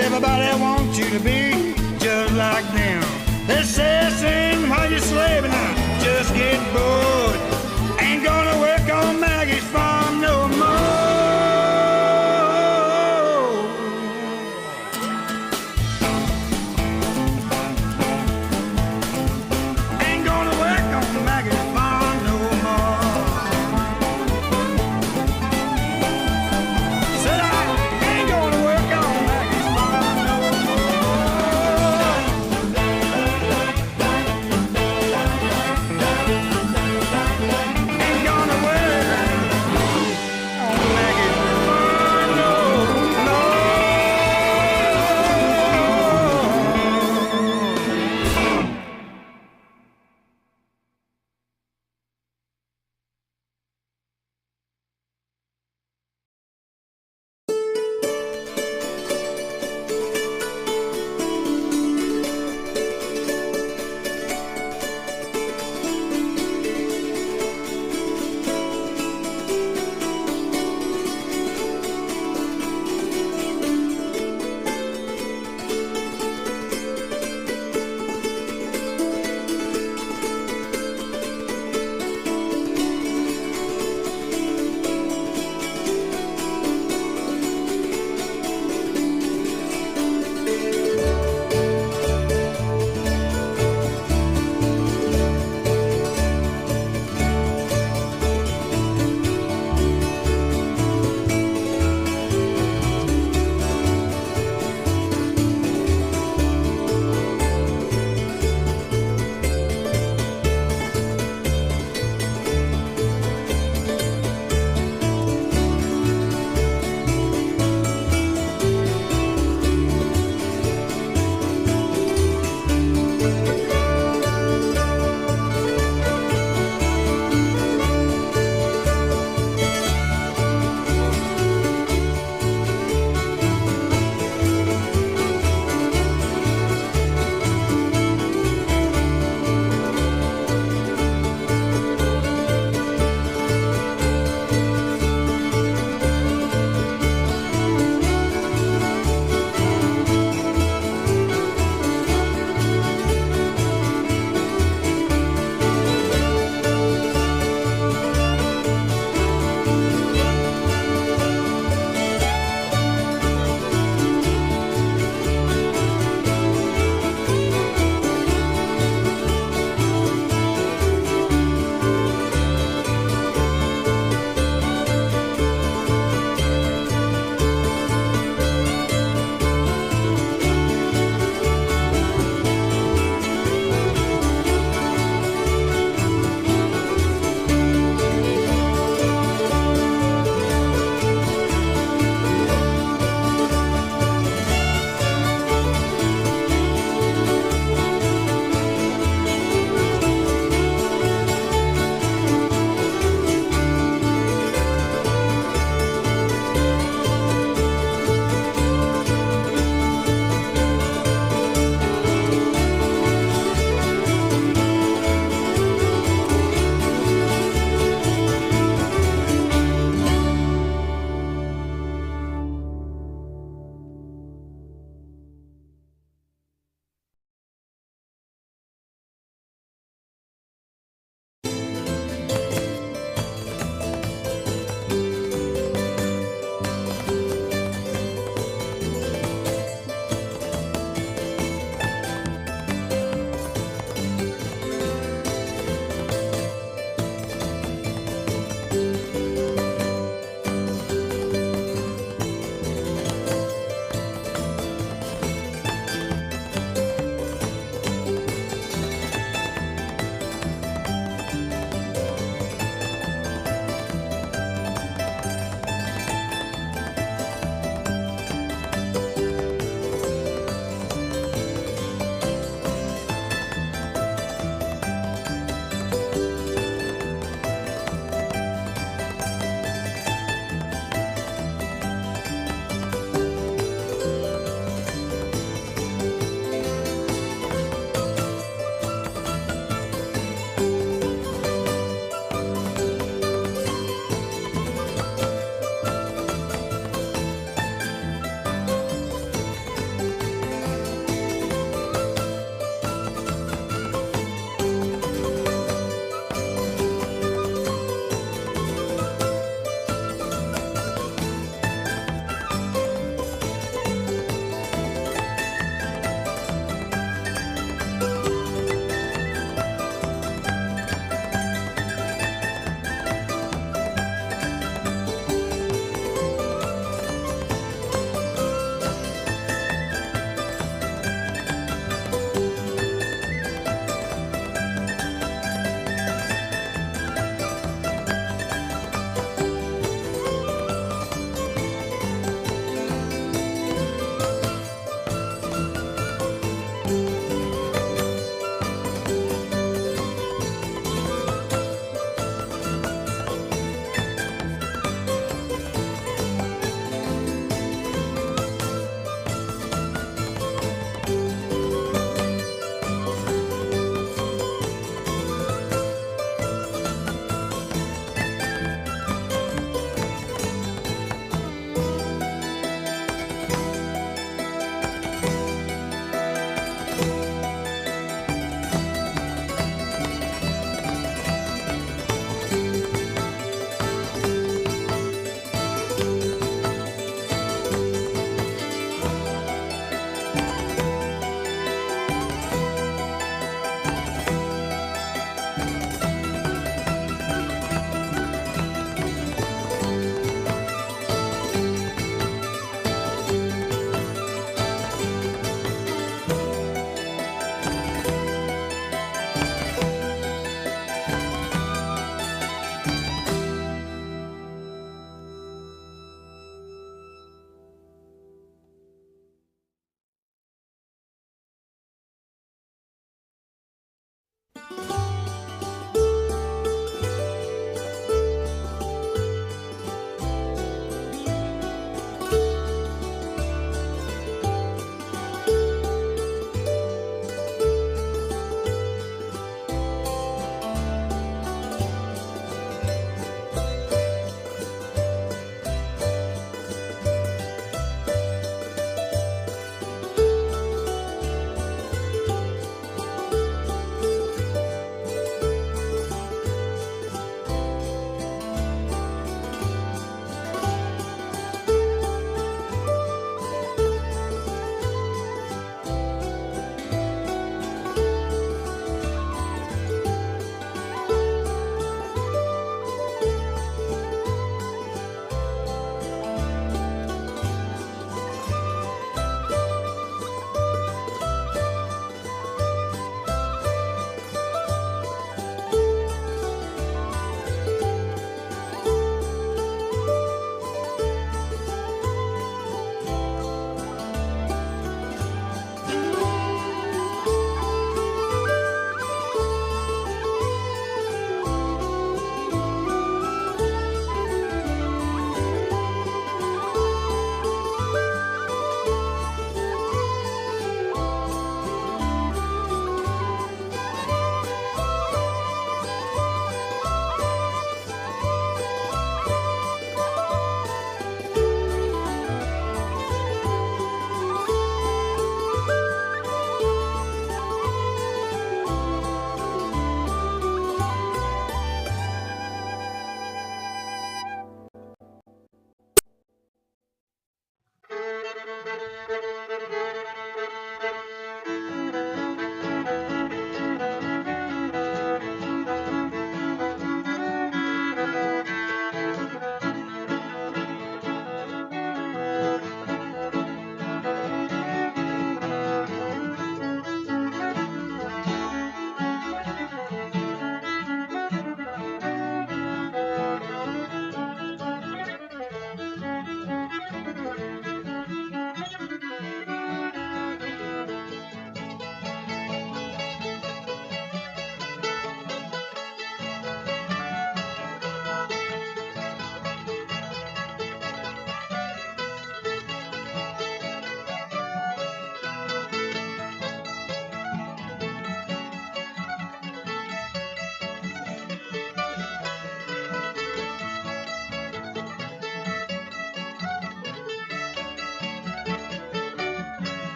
everybody wants you to be just like them. They say sing while you're slaving now, just get bored. Ain't gonna work on Maggie's farm no more. Ain't gonna work on Maggie's farm no more. Said I ain't gonna work on Maggie's farm no more.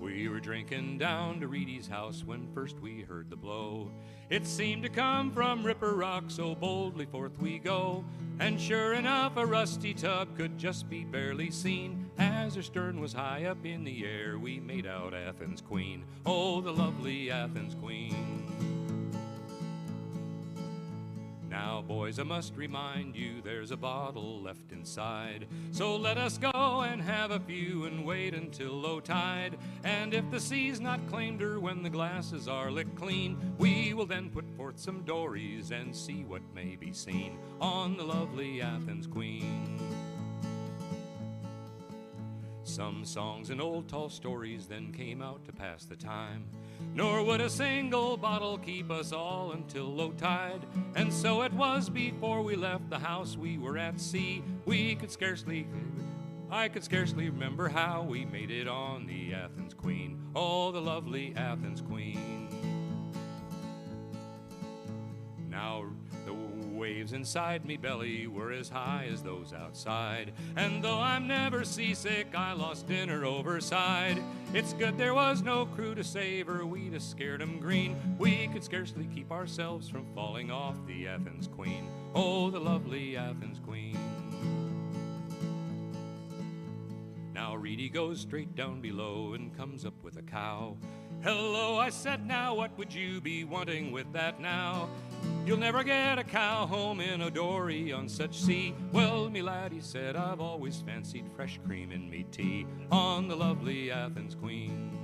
We were drinking down to Reedy's house when first we heard the blow. It seemed to come from Ripper Rock, so boldly forth we go. And sure enough, a rusty tub could just be barely seen. As her stern was high up in the air, we made out Athens Queen. Oh, the lovely Athens Queen. Now, boys, I must remind you there's a bottle left inside. So let us go and have a few and wait until low tide. And if the sea's not claimed her when the glasses are licked clean, we will then put forth some dories and see what may be seen on the lovely Athens Queen. Some songs and old tall stories then came out to pass the time. Nor would a single bottle keep us all until low tide. And so it was before we left the house we were at sea. I could scarcely remember how we made it on the Athens Queen. Oh, the lovely Athens Queen. Now the waves waves inside me belly were as high as those outside. And though I'm never seasick, I lost dinner overside. It's good there was no crew to save her, we'd have scared 'em green. We could scarcely keep ourselves from falling off the Athens Queen. Oh, the lovely Athens Queen. Now Reedy goes straight down below and comes up with a cow. Hello, I said, now what would you be wanting with that now? You'll never get a cow home in a dory on such sea. Well, me lad, he said, I've always fancied fresh cream in me tea on the lovely Athens Queen.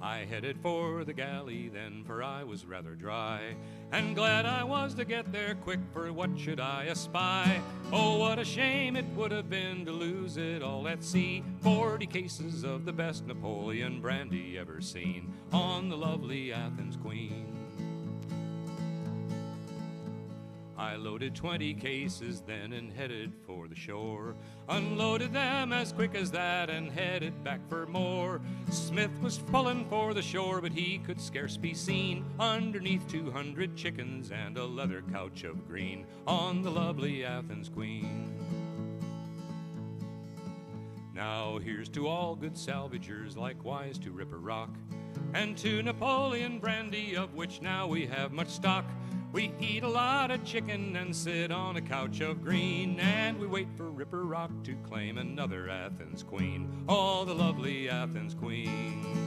I headed for the galley then, for I was rather dry, and glad I was to get there quick, for what should I espy? Oh, what a shame it would have been to lose it all at sea. 40 cases of the best Napoleon brandy ever seen on the lovely Athens Queen. I loaded 20 cases then and headed for the shore, unloaded them as quick as that and headed back for more. Smith was pulling for the shore, but he could scarce be seen underneath 200 chickens and a leather couch of green on the lovely Athens Queen. Now here's to all good salvagers, likewise to Ripper Rock, and to Napoleon brandy, of which now we have much stock. We eat a lot of chicken and sit on a couch of green, and we wait for Ripper Rock to claim another Athens Queen. Oh, the lovely Athens Queen.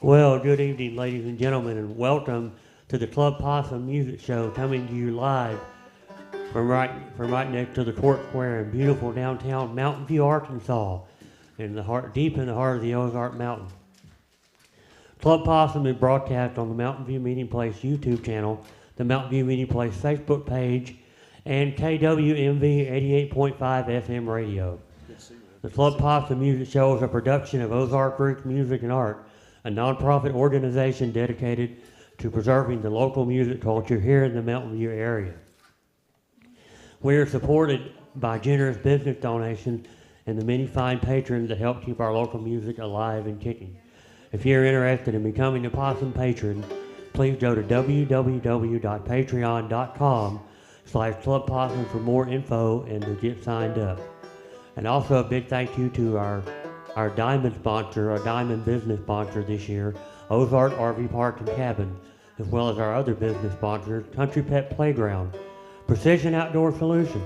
Well, good evening, ladies and gentlemen, and welcome to the Club Possum Music Show, coming to you live from right next to the Court Square in beautiful downtown Mountain View, Arkansas, deep in the heart of the Ozark Mountain. Club Possum is broadcast on the Mountain View Meeting Place YouTube channel, the Mountain View Meeting Place Facebook page, and KWMV 88.5 FM radio. The Club Possum Music Show is a production of Ozark Roots Music and Art, a nonprofit organization dedicated to preserving the local music culture here in the Mountain View area. We are supported by generous business donations and the many fine patrons that help keep our local music alive and kicking. If you're interested in becoming a Possum patron, please go to www.patreon.com/Club Possum for more info and to get signed up. And also a big thank you to our diamond sponsor, our diamond business sponsor this year, Ozark RV Park and Cabin, as well as our other business sponsors, Country Pet Playground, Precision Outdoor Solution,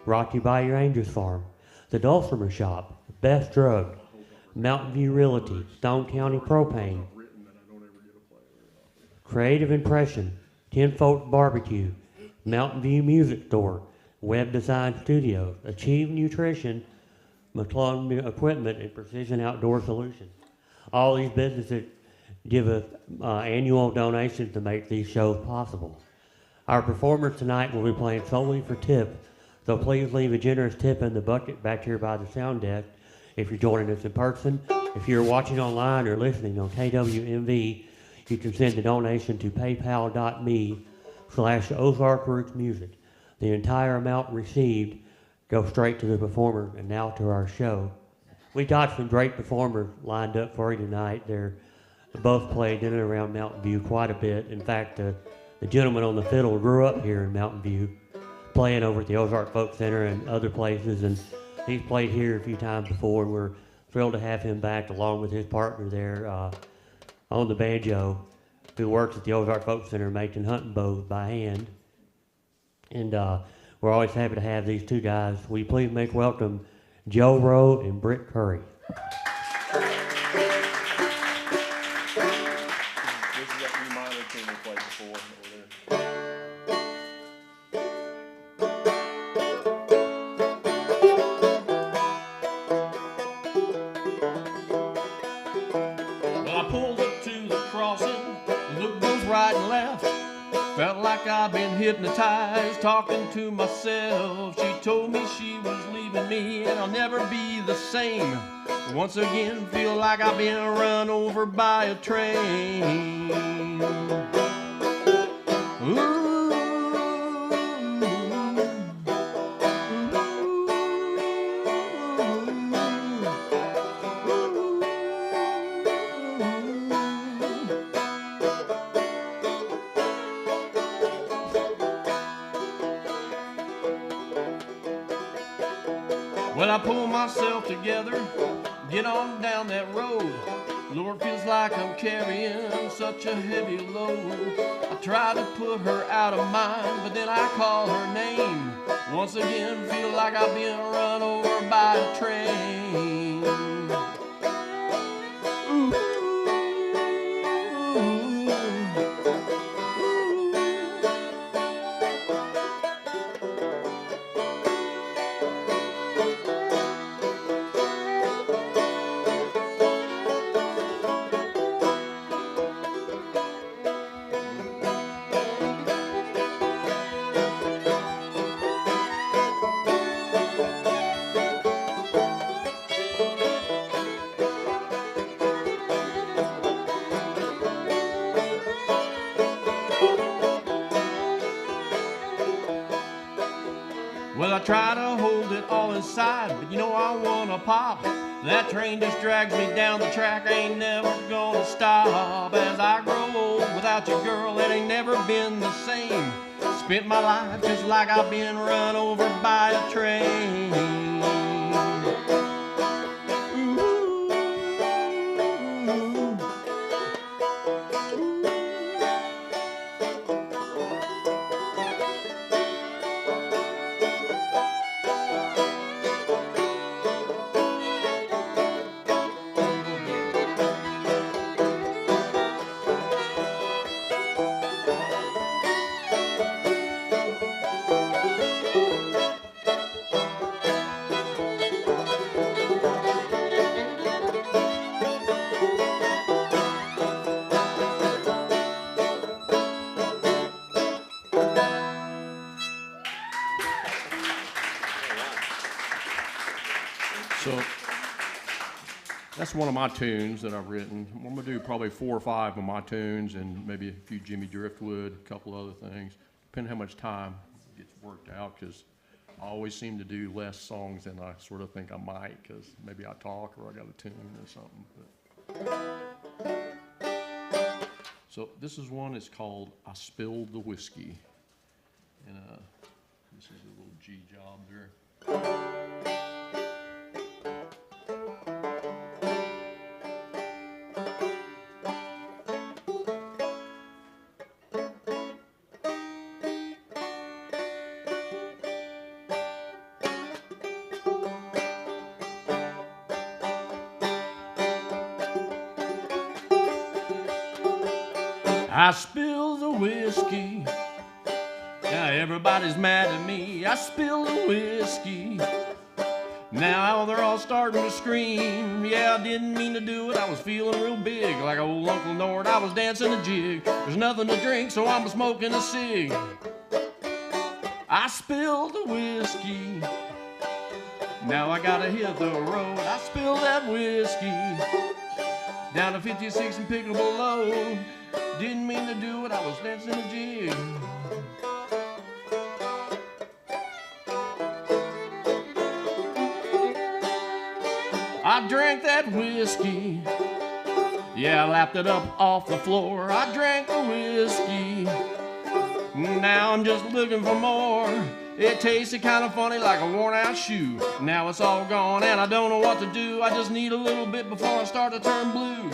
brought to you by your Angels Farm, the Dulcimer Shop, Best Drug, Mountain View Realty, Stone County Propane, Creative Impression, Tenfold Barbecue, Mountain View Music Store, Web Design Studios, Achieve Nutrition, McClung Equipment, and Precision Outdoor Solutions. All these businesses give us annual donations to make these shows possible. Our performers tonight will be playing solely for tip, so please leave a generous tip in the bucket back here by the sound desk if you're joining us in person. If you're watching online or listening on KWMV, you can send a donation to paypal.me/Ozark Roots Music. The entire amount received goes straight to the performer. And now to our show. We got some great performers lined up for you tonight. They're both played in and around Mountain View quite a bit. In fact, the gentleman on the fiddle grew up here in Mountain View, playing over at the Ozark Folk Center and other places, and he's played here a few times before, and we're thrilled to have him back along with his partner there on the banjo, who works at the Ozark Folk Center making hunting bows by hand. And we're always happy to have these two guys. Will you please make welcome Joe Rowe and Britt Currie. This is that E minor tune we played before over there. Well, I pulled up to the crossing, looked both right and left. Felt like I've been hypnotized, talking to myself. She told me she was leaving me and I'll never be the same. Once again, feel like I've been run over by a train. Ooh. Well, I pull myself together, get on down that road. Lord, feels like I'm carrying such a heavy load. I try to put her out of mind, but then I call her name. Once again, feel like I've been run over by a train. Ooh. Well, I try to hold it all inside, but you know I wanna pop. That train just drags me down the track, I ain't never gonna stop. As I grow old without you, girl, it ain't never been the same. Spent my life just like I've been run over by a train. So that's one of my tunes that I've written. I'm gonna do probably 4 or 5 of my tunes and maybe a few Jimmy Driftwood, a couple other things, depending how much time gets worked out, because I always seem to do less songs than I sort of think I might, because maybe I talk or I got a tune or something. So this is one, it's called I Spilled the Whiskey. And this is a little G job there. I spilled the whiskey. Now everybody's mad at me. I spilled the whiskey. Now they're all starting to scream. Yeah, I didn't mean to do it. I was feeling real big, like old Uncle Nord. I was dancing a jig. There's nothing to drink, so I'm smoking a cig. I spilled the whiskey. Now I gotta hit the road. I spilled that whiskey down to 56 and Pickle Below. Didn't mean to do it, I was dancing a jig. I drank that whiskey. Yeah, I lapped it up off the floor. I drank the whiskey. Now I'm just looking for more. It tasted kind of funny like a worn out shoe. Now it's all gone and I don't know what to do. I just need a little bit before I start to turn blue.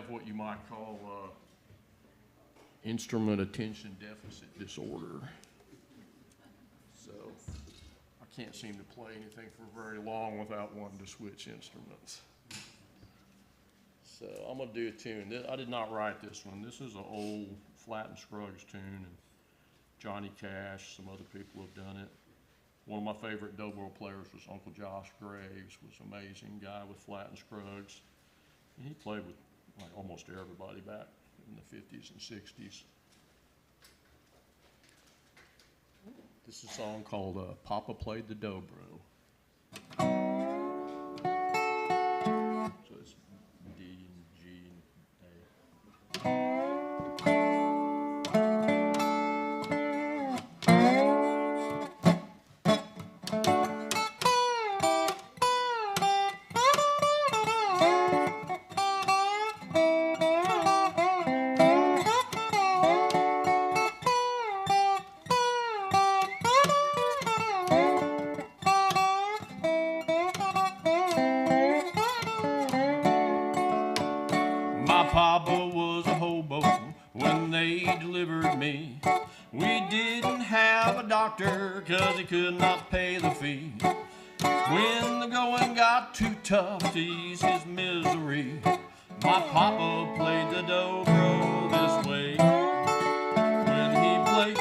What you might call instrument attention deficit disorder. So I can't seem to play anything for very long without wanting to switch instruments. So I'm gonna do a tune. I did not write this one. This is an old Flat and Scruggs tune, and Johnny Cash, some other people have done it. One of my favorite dobro players was Uncle Josh Graves, was an amazing guy with Flat and Scruggs. And he played with like almost everybody back in the 50s and 60s. This is a song called Papa Played the Dobro. So it's D and G and A. Papa was a hobo when they delivered me. We didn't have a doctor 'cause he could not pay the fee. When the going got too tough to ease his misery. My papa played the dobro this way. When he played,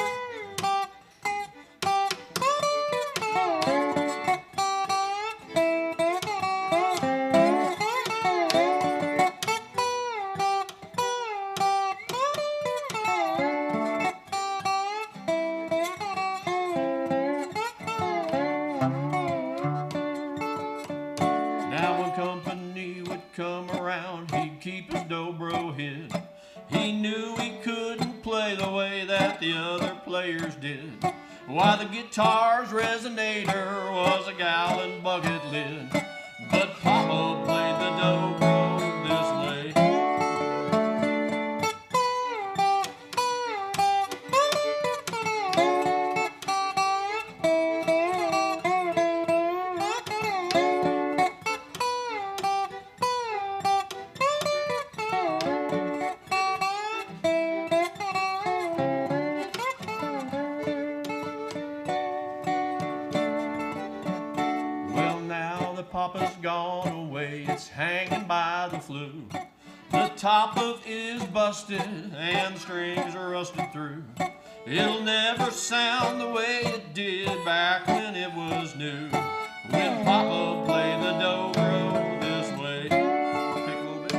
now when company would come around, he'd keep his dobro hid. He knew he couldn't play the way that the other players did. Why, the guitar's resonator was a gallon bucket lid. But Papa played the dobro this way. Well, now the Papa's gone away, it's hanging by the flue. The top of it is busted and the strings are rusted through. It'll never sound the way it did back when it was new. When Papa played the dobro this way. Pick a little bit.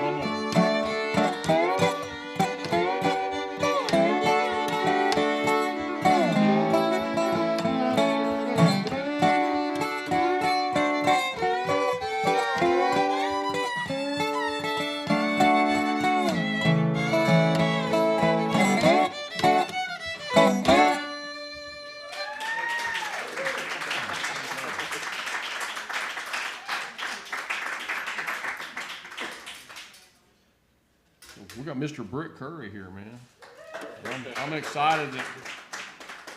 One more. We got Mr. Britt Currie here, man. I'm excited that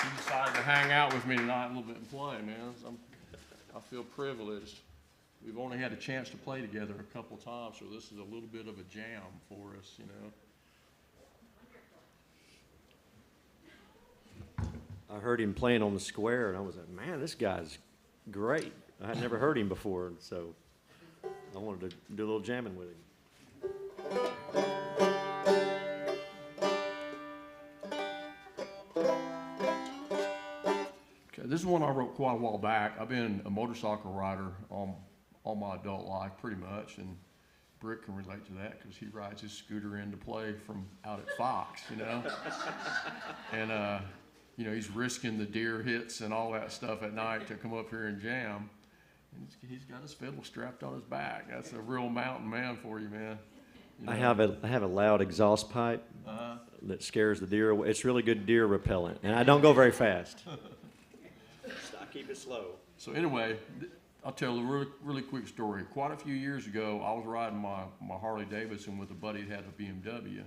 he decided to hang out with me tonight a little bit and play, man. I feel privileged. We've only had a chance to play together a couple times, so this is a little bit of a jam for us, you know. I heard him playing on the square, and I was like, man, this guy's great. I had never heard him before, so I wanted to do a little jamming with him. Okay, this is one I wrote quite a while back. I've been a motorcycle rider all my adult life, pretty much, and Britt can relate to that because he rides his scooter in to play from out at Fox, you know. And you know, he's risking the deer hits and all that stuff at night to come up here and jam. And he's got his fiddle strapped on his back. That's a real mountain man for you, man. You know? I have a loud exhaust pipe that scares the deer away. It's really good deer repellent, and I don't go very fast. I keep it slow. So anyway, I'll tell a really quick story. Quite a few years ago, I was riding my Harley Davidson with a buddy that had a BMW,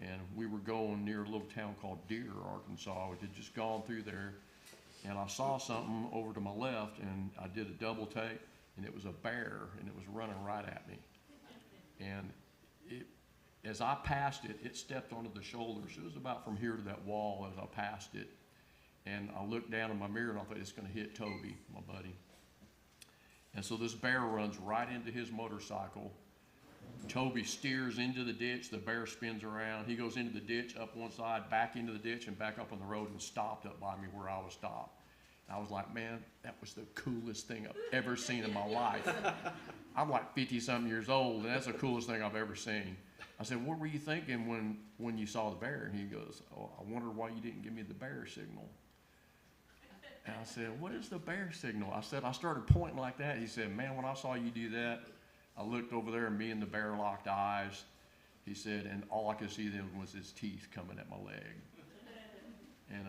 and we were going near a little town called Deer, Arkansas. We had just gone through there, and I saw something over to my left, and I did a double take, and it was a bear, and it was running right at me. And as I passed it, it stepped onto the shoulders. It was about from here to that wall as I passed it. And I looked down in my mirror and I thought, it's gonna hit Toby, my buddy. And so this bear runs right into his motorcycle. Toby steers into the ditch, the bear spins around. He goes into the ditch, up one side, back into the ditch, and back up on the road and stopped up by me where I was stopped. And I was like, man, that was the coolest thing I've ever seen in my life. I'm like 50-something years old, and that's the coolest thing I've ever seen. I said, what were you thinking when you saw the bear? And he goes, oh, I wonder why you didn't give me the bear signal. And I said, what is the bear signal? I said, I started pointing like that. He said, man, when I saw you do that, I looked over there and me and the bear locked eyes. He said, and all I could see then was his teeth coming at my leg. And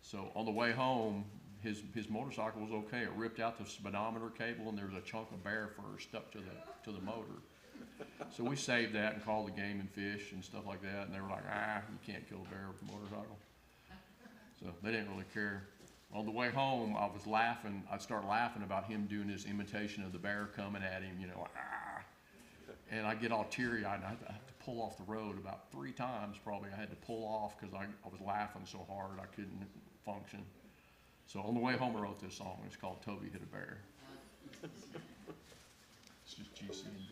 so on the way home, his motorcycle was okay. It ripped out the speedometer cable and there was a chunk of bear fur stuck to the motor. So we saved that and called the Game and Fish and stuff like that. And they were like, you can't kill a bear with a motorcycle. So they didn't really care. On the way home, I was laughing. I'd start laughing about him doing his imitation of the bear coming at him, you know, ah. And I get all teary-eyed, and I have to pull off the road about 3 times probably. I had to pull off because I was laughing so hard I couldn't function. So on the way home, I wrote this song. It's called Toby Hit a Bear. It's just G, C, and D.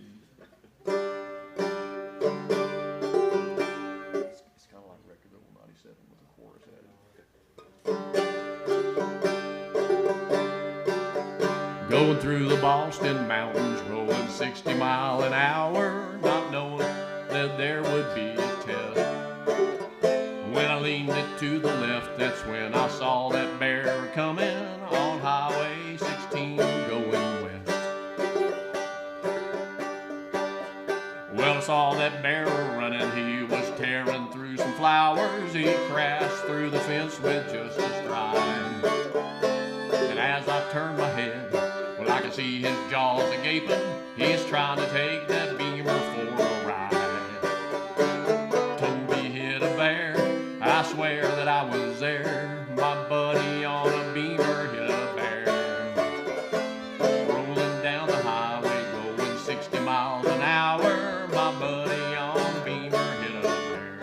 It's kind of like Record Label 97 with the chorus added. Going through the Boston mountains, rolling 60 miles an hour, not knowing that there would be a test. When I leaned it to the left, that's when I saw that bear coming on Highway 16 going west. Well, I saw that bear running, he was tearing through some flowers. He crashed through the fence with just a stride. And as I turned my head, well, I could see his jaws a-gaping. He's trying to take that Beamer for a ride. Toby hit a bear, I swear that I was there. My buddy on a Beamer hit a bear. Rolling down the highway, going 60 miles an hour. My buddy on a Beamer hit a bear.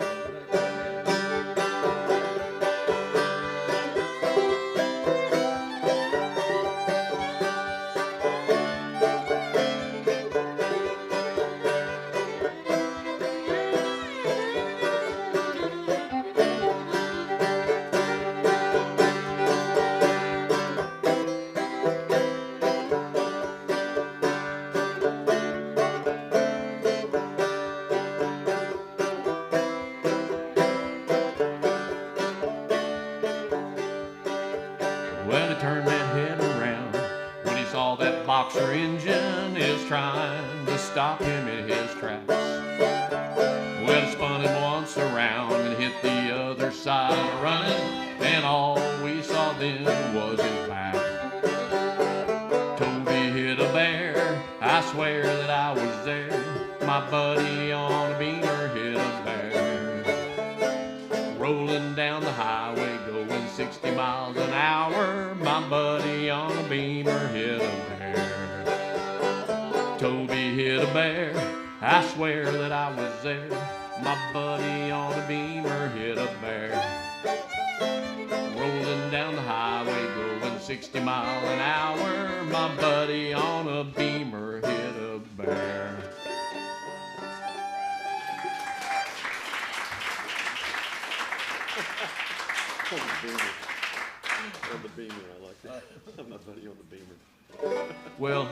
Well, he turned that head around when he saw that boxer engine is trying to stop him in his tracks. Well, he spun him once around and hit the other side running, and all we saw then was his back. Toby hit a bear, I swear that I was there. My buddy on a Beamer hit a bear. Rolling down the highway, going 60 miles an hour. My buddy on a Beamer hit a bear. Toby hit a bear, I swear that I was there. My buddy on a Beamer hit a bear. Rolling down the highway, going 60 miles an hour. My buddy on a Beamer hit a bear. On the Beamer, I like that. My buddy on the Beamer. Well,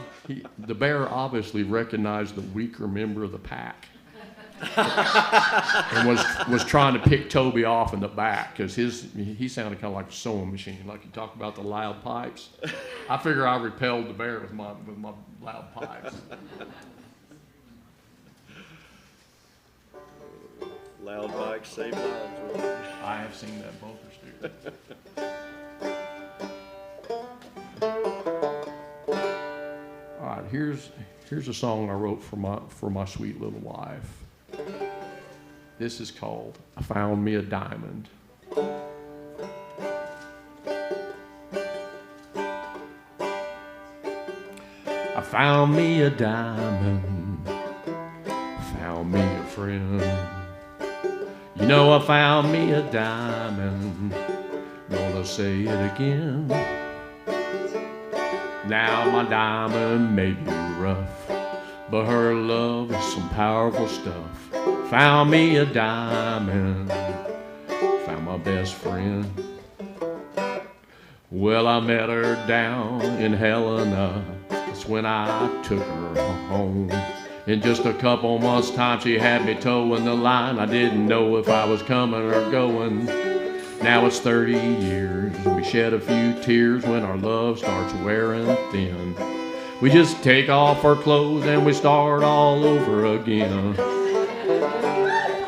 the bear obviously recognized the weaker member of the pack and was trying to pick Toby off in the back because he sounded kind of like a sewing machine, like you talked about the loud pipes. I figure I repelled the bear with my loud pipes. Loud bikes save lives. I have seen that bumper sticker. All right, here's a song I wrote for my sweet little wife. This is called "I Found Me a Diamond." I found me a diamond, found me a friend. You know I found me a diamond, gonna say it again. Now my diamond may be rough, but her love is some powerful stuff. Found me a diamond, found my best friend. Well, I met her down in Helena, that's when I took her home. In just a couple months' time, she had me towing the line. I didn't know if I was coming or going. Now it's 30 years, we shed a few tears when our love starts wearing thin. We just take off our clothes and we start all over again.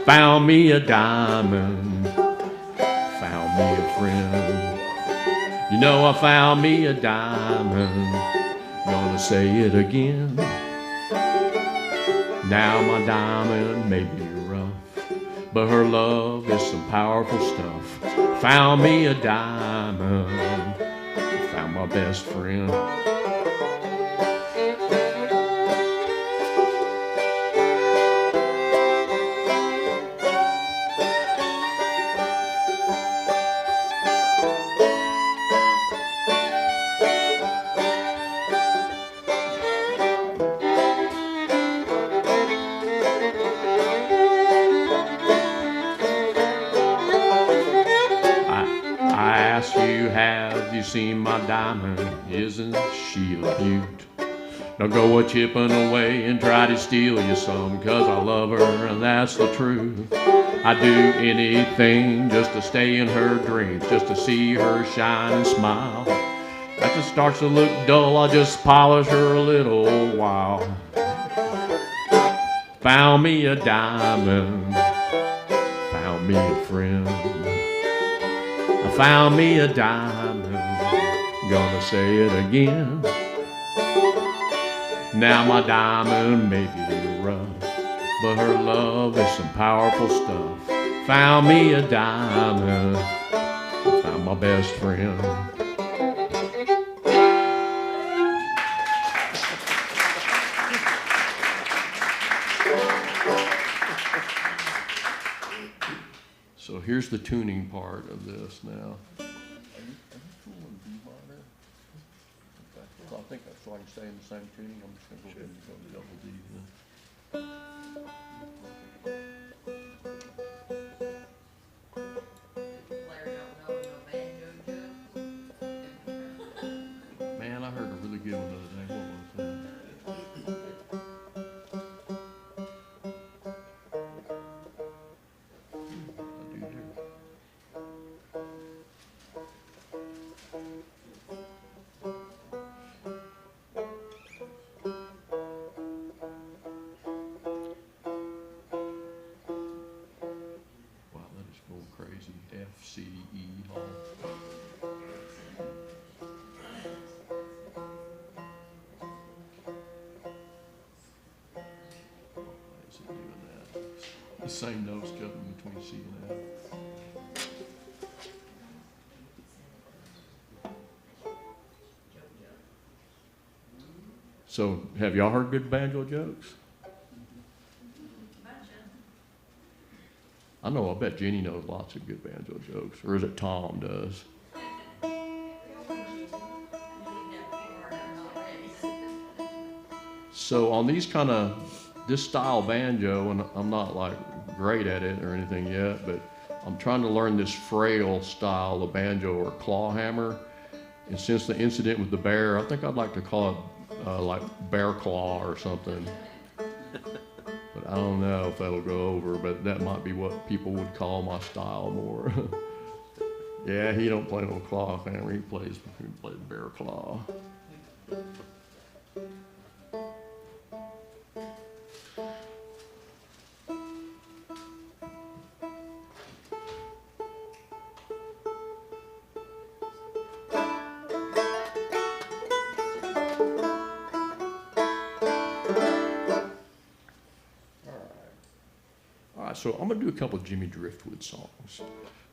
Found me a diamond, found me a friend. You know I found me a diamond, gonna say it again. Now my diamond may be rough, but her love is some powerful stuff. Found me a diamond, my best friend. Have you seen my diamond? Isn't she a beaut? Now go a chipping away and try to steal you some, 'cause I love her and that's the truth. I'd do anything just to stay in her dreams, just to see her shine and smile. If it starts to look dull, I'll just polish her a little while. Found me a diamond, found me a friend. I found me a diamond, gonna say it again. Now my diamond may be rough, but her love is some powerful stuff. Found me a diamond, found my best friend. So here's the tuning part of this now. Are you cool in B minor? Okay. I think that's so I can stay in the same tuning. I'm just gonna go ahead and go to double D then. Man, I heard a really good one the other day. What was that? Crazy. F, C, E, all. Why is it doing that? The same notes cutting between C and F. So, have y'all heard good banjo jokes? I know, I bet Jenny knows lots of good banjo jokes, or is it Tom does? So on these kind of, this style banjo, and I'm not like great at it or anything yet, but I'm trying to learn this frail style of banjo or claw hammer. And since the incident with the bear, I think I'd like to call it like bear claw or something. But I don't know if that'll go over, but that might be what people would call my style more. Yeah, he don't play no claw hammer, he plays bear claw. So I'm going to do a couple of Jimmy Driftwood songs.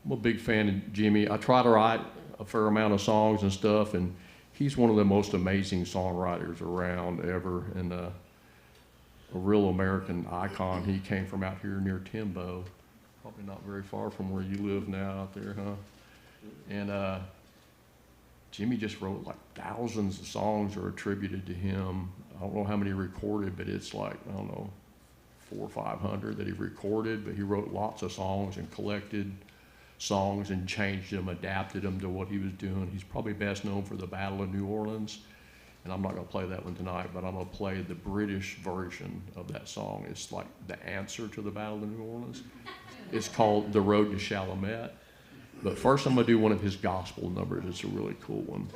I'm a big fan of Jimmy. I try to write a fair amount of songs and stuff, and he's one of the most amazing songwriters around ever, and a real American icon. He came from out here near Timbo, probably not very far from where you live now out there, huh? And Jimmy just wrote like thousands of songs are attributed to him. I don't know how many he recorded, but it's like, I don't know, 400 or 500 that he recorded, but he wrote lots of songs and collected songs and changed them, adapted them to what he was doing. He's probably best known for the Battle of New Orleans, and I'm not going to play that one tonight, but I'm going to play the British version of that song. It's like the answer to the Battle of New Orleans. It's called The Road to Chalamet. But first I'm going to do one of his gospel numbers. It's a really cool one.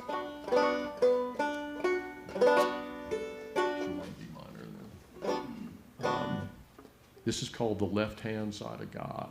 This is called The Left-Hand Side of God.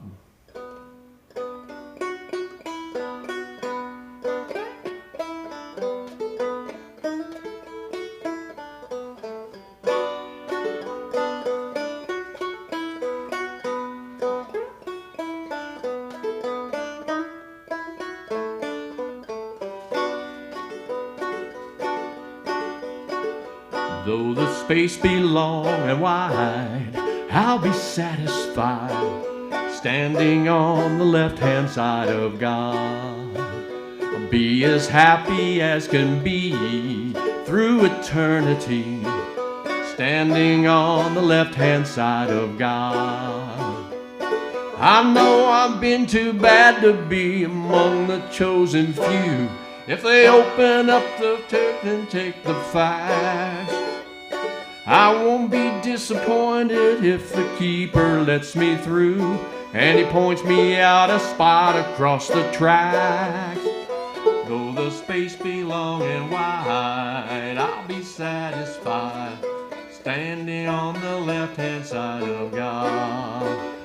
Though the space be long and wide, I'll be satisfied standing on the left-hand side of God. I'll be as happy as can be through eternity, standing on the left-hand side of God. I know I've been too bad to be among the chosen few. If they open up the turf and take the facts, I won't be disappointed if the keeper lets me through and he points me out a spot across the tracks. Though the space be long and wide, I'll be satisfied standing on the left-hand side of God.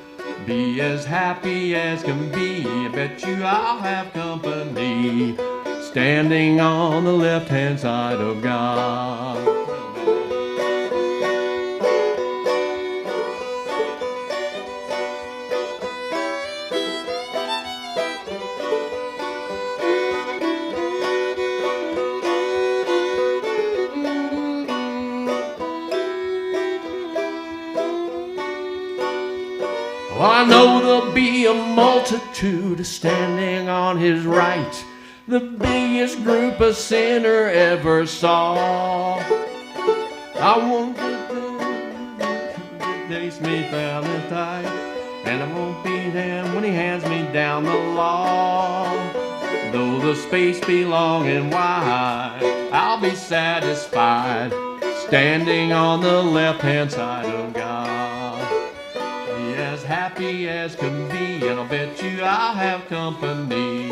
Be as happy as can be, I bet you I'll have company standing on the left-hand side of God. Well, I know there'll be a multitude standing on his right, the biggest group a sinner ever saw. I won't taste me Valentine, and I won't beat him when he hands me down the law. Though the space be long and wide, I'll be satisfied standing on the left-hand side of God. Be as happy as can be, and I'll bet you I'll have company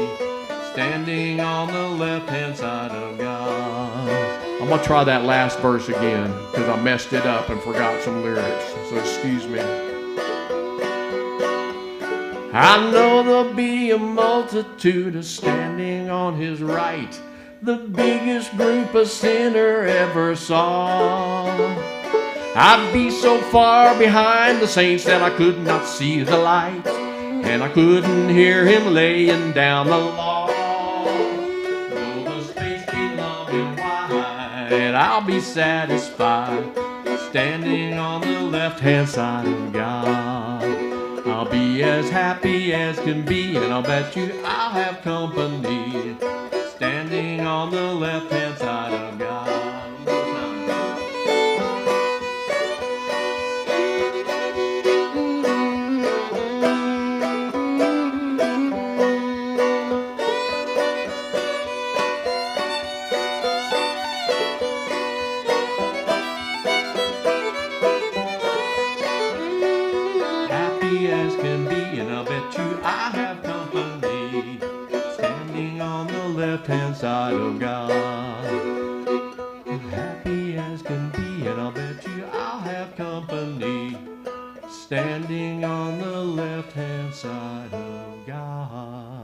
standing on the left-hand side of God. I'm going to try that last verse again because I messed it up and forgot some lyrics, so excuse me. I know there'll be a multitude standing on his right, the biggest group a sinner ever saw. I'd be so far behind the saints that I could not see the light, and I couldn't hear him laying down the law. Though the space be long and wide, I'll be satisfied standing on the left-hand side of God. I'll be as happy as can be, and I'll bet you I'll have company standing on the left-hand side of God. Happy as can be, and I'll bet you I have company standing on the left-hand side of God. Happy as can be, and I'll bet you I'll have company standing on the left-hand side of God.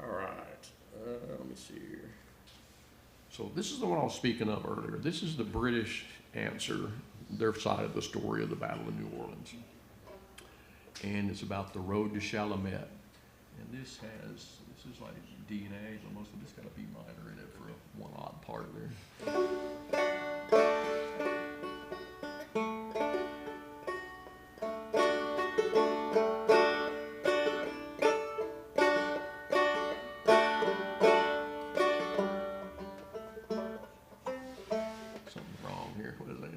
All right, let me see here. So this is the one I was speaking of earlier. This is the British answer, their side of the story of the Battle of New Orleans. And it's about the road to Chalmette. And this is like DNA, but most of it's got a B minor in it for one odd part there. Something's wrong here. What is that?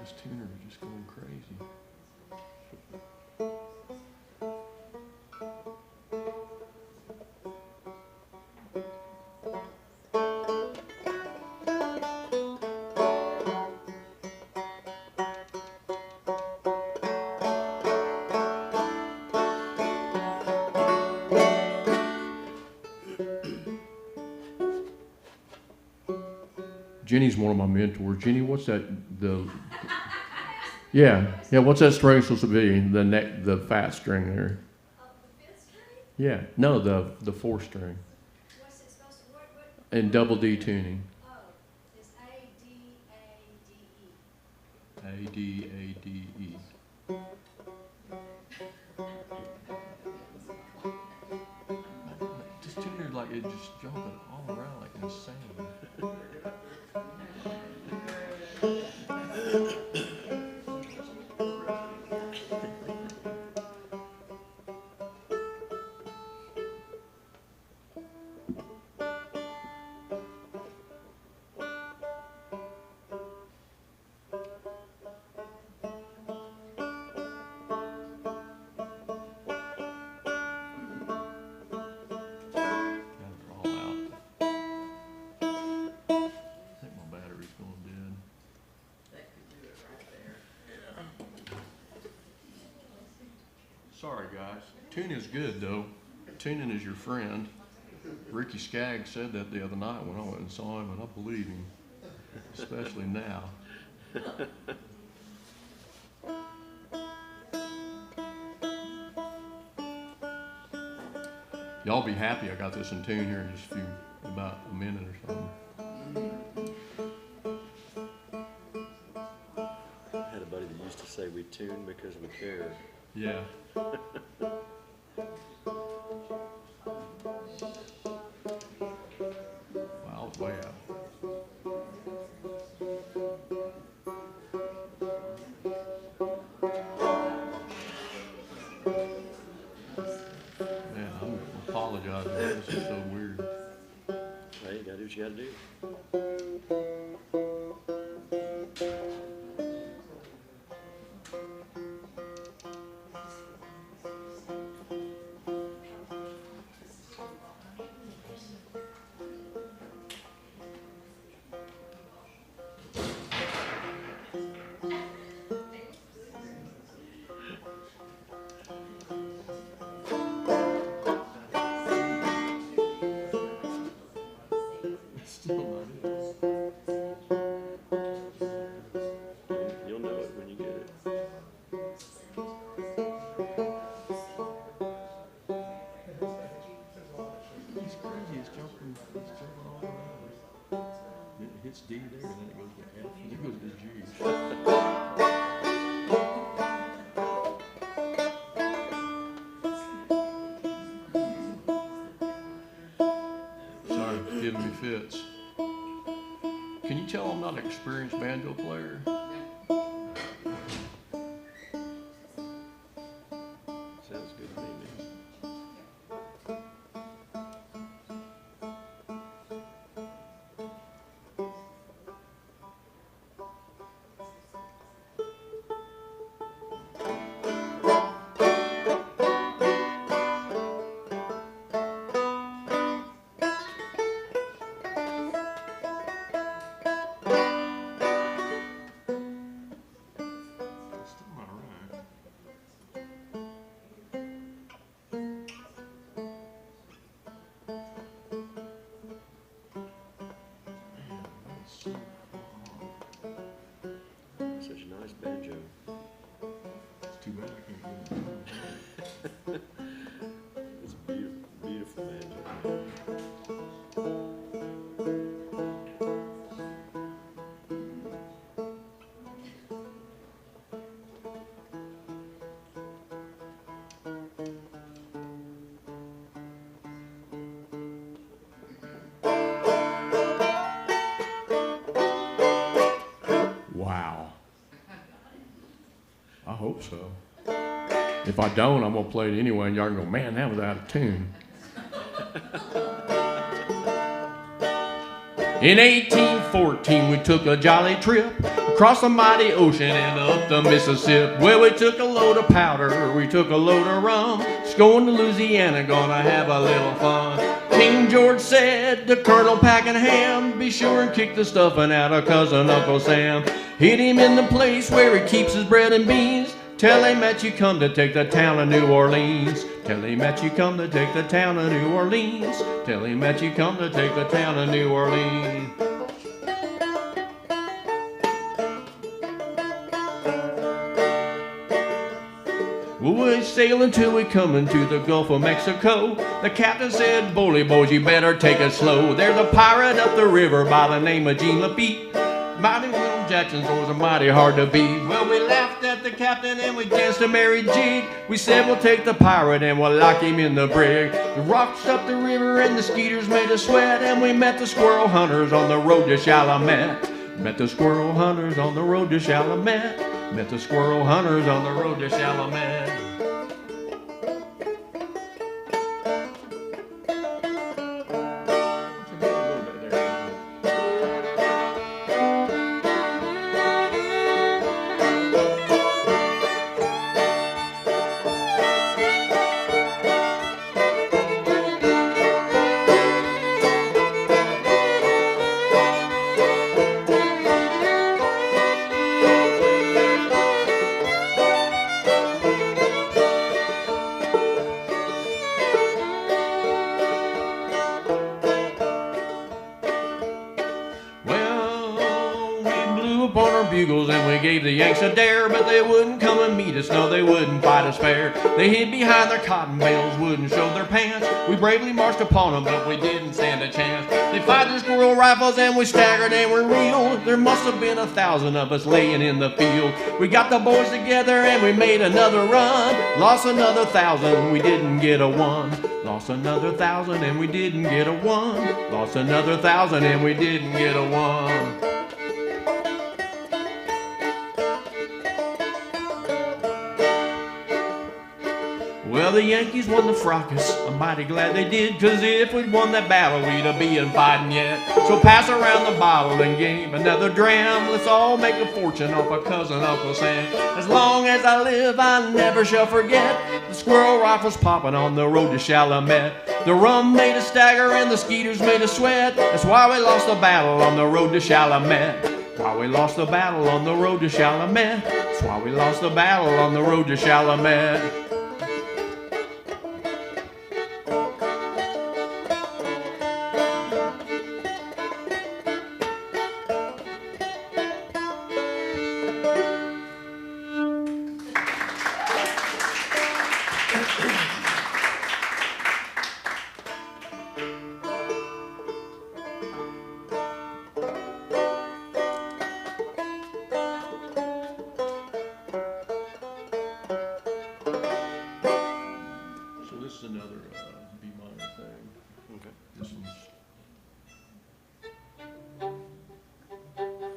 This tuner is just going crazy. Jenny's one of my mentors. Jenny, what's that? Yeah. What's that string supposed to be? The fat string there. The fifth string? Yeah. No, the fourth string. What's it supposed to? What? In double D tuning. Oh, it's A-D-A-D-E. A-D-A-D-E. This tuner, like, it just jumping all around like insane. Sorry, guys. Tuning's good, though. Tuning is your friend. Ricky Skaggs said that the other night when I went and saw him, and I believe him, especially now. Y'all be happy I got this in tune here in just about a minute or something. I had a buddy that used to say we tune because we care. Yeah. Wow, I was way out. Man, I'm apologizing. This is so weird. Hey, you gotta do what you gotta do. You'll know it when you get it. It's crazy. It's jumping all around. It hits D there, and then it goes to F, and then it goes to G. Sorry, it's giving me fits. Can you tell I'm not an experienced banjo player? Sounds good to me, man. Still not right. Such a nice banjo. It's too bad I can't get it. It's a beautiful, beautiful banjo. Wow. I hope so. If I don't, I'm going to play it anyway, and y'all can go, man, that was out of tune. In 1814, we took a jolly trip across the mighty ocean and up the Mississippi. Well, we took a load of powder, we took a load of rum. Just going to Louisiana, gonna have a little fun. King George said to Colonel Pakenham, be sure and kick the stuffing out of cousin Uncle Sam. Hit him in the place where he keeps his bread and beans. Tell him that you come to take the town of New Orleans. Tell him that you come to take the town of New Orleans. Tell him that you come to take the town of New Orleans. Well, we sail until we come into the Gulf of Mexico. The captain said, bully boys, you better take it slow. There's a pirate up the river by the name of Jean Lafitte. Mighty Will Jackson's oars are mighty hard to beat. Well, we laughed at the captain and we danced a merry jig. We said we'll take the pirate and we'll lock him in the brig. The rocks up the river and the skeeters made us sweat. And we met the squirrel hunters on the road to Chalamet. Met the squirrel hunters on the road to Chalamet. Met the squirrel hunters on the road to Chalamet. And we gave the Yanks a dare, but they wouldn't come and meet us, no, they wouldn't fight us fair. They hid behind their cotton bales, wouldn't show their pants. We bravely marched upon them, but we didn't stand a chance. They fired their squirrel rifles and we staggered and we reeled. There must have been 1,000 of us laying in the field. We got the boys together and we made another run. Lost another 1,000, we didn't get a one. Lost another 1,000 and we didn't get a one. Lost another 1,000 and we didn't get a one. Well, the Yankees won the fracas, I'm mighty glad they did, 'cause if we'd won that battle, we'd have been fighting yet. So pass around the bottle and give another dram. Let's all make a fortune off of cousin Uncle Sam. As long as I live, I never shall forget the squirrel rifles popping on the road to Chalamet. The rum made us stagger and the skeeters made us sweat. That's why we lost the battle on the road to Chalamet. Why we lost the battle on the road to Chalamet. That's why we lost the battle on the road to Chalamet.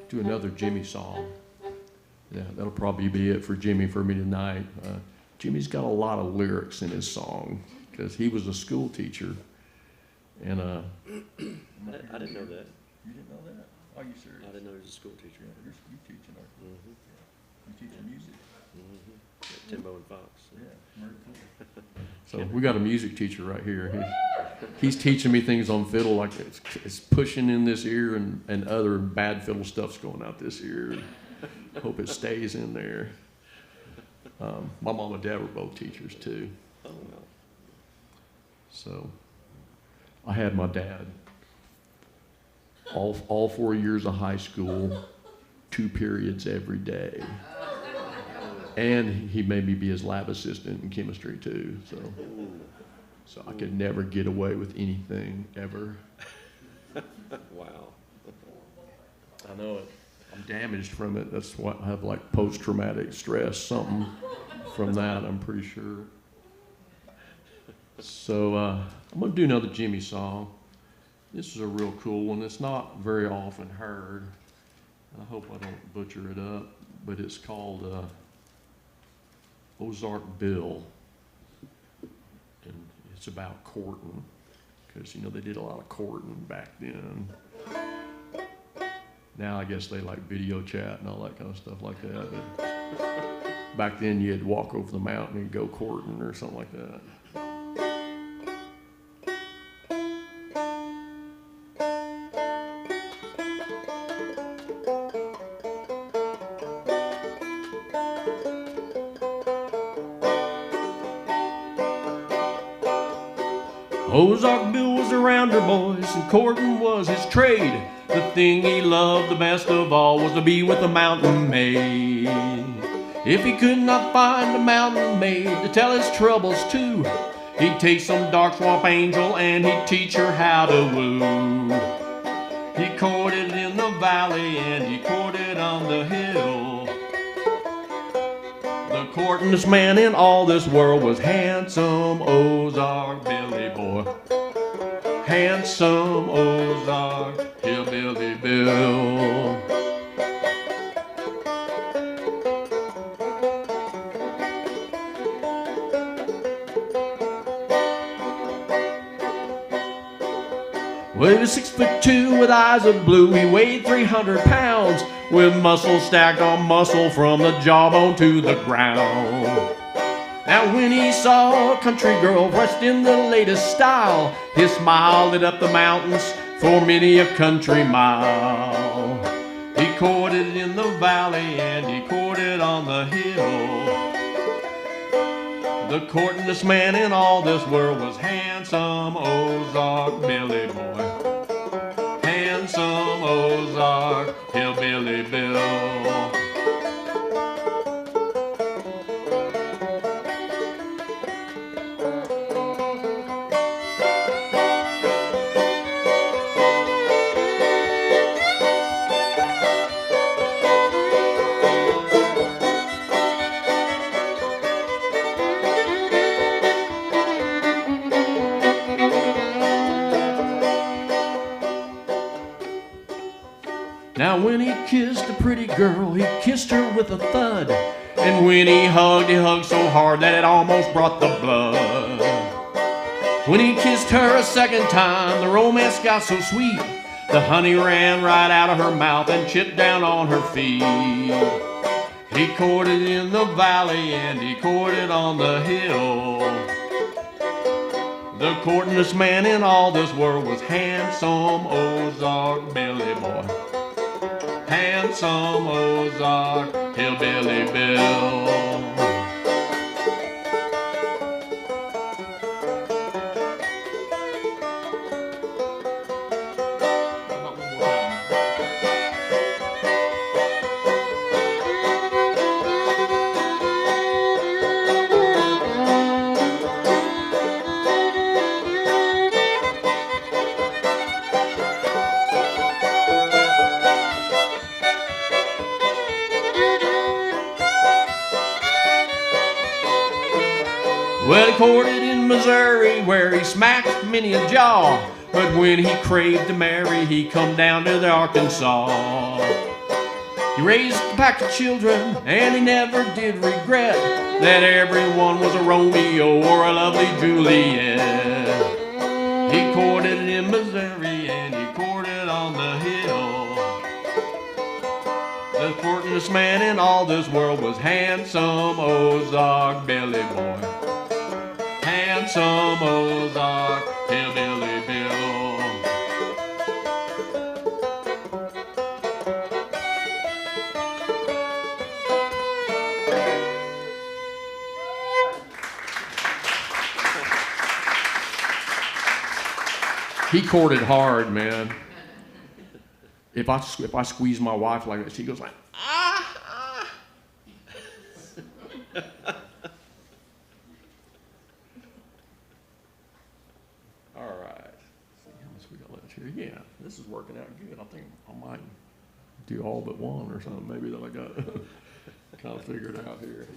Do another Jimmy song. Yeah, that'll probably be it for Jimmy for me tonight. Jimmy's got a lot of lyrics in his song because he was a school teacher. And I didn't know that. You didn't know that? Are you serious? I didn't know he was a school teacher. Yeah, you teaching, aren't you? Mm-hmm. Yeah. You teaching music? Mm-hmm. At Timbo and Fox. Yeah, very cool. so we got a music teacher right here. He's teaching me things on fiddle, like it's pushing in this ear and other bad fiddle stuff's going out this ear. Hope it stays in there. My mom and dad were both teachers too. Oh, well. So I had my dad all 4 years of high school, 2 periods every day. And he made me be his lab assistant in chemistry too. So I could never get away with anything ever. Wow. I know it. I'm damaged from it. That's why I have like post-traumatic stress, something from that, I'm pretty sure. So I'm going to do another Jimmy song. This is a real cool one. It's not very often heard. I hope I don't butcher it up, but it's called Ozark Bill. And it's about courting, because, you know, they did a lot of courting back then. Now I guess they like video chat and all that kind of stuff like that. But back then you had to walk over the mountain and go courting or something like that. Ozark Bill was a rounder, boys, and courting was his trade. The thing he loved the best of all was to be with a mountain maid. If he could not find a mountain maid to tell his troubles to, he'd take some dark swamp angel and he'd teach her how to woo. He courted in the valley and he courted on the hill. The courtingest man in all this world was handsome Ozark Billy boy. Handsome Ozark Hillbilly Bill. Well, he was 6'2" with eyes of blue. He weighed 300 pounds with muscle stacked on muscle from the jawbone to the ground. Now when he saw a country girl dressed in the latest style, his smile lit up the mountains for many a country mile. He courted in the valley and he courted on the hill. The courtingest man in all this world was handsome Ozark Billy boy. Handsome Ozark Hillbilly Bill. Now when he kissed a pretty girl, he kissed her with a thud. And when he hugged so hard that it almost brought the blood. When he kissed her a second time, the romance got so sweet, the honey ran right out of her mouth and chipped down on her feet. He courted in the valley and he courted on the hill. The courtingest man in all this world was handsome Ozark Billy boy. Handsome Ozark Hillbilly Bill. Well, he courted in Missouri where he smacked many a jaw, but when he craved to marry, he come down to the Arkansas. He raised a pack of children and he never did regret that everyone was a Romeo or a lovely Juliet. He courted in Missouri and he courted on the hill. The courtingest man in all this world was handsome Ozark Billy boy. Handsome Ozark Hillbilly Bill. He courted hard, man. If I squeeze my wife like that, she goes like, ah. Yeah, this is working out good. I think I might do all but one or something maybe that I got kind of figured out here.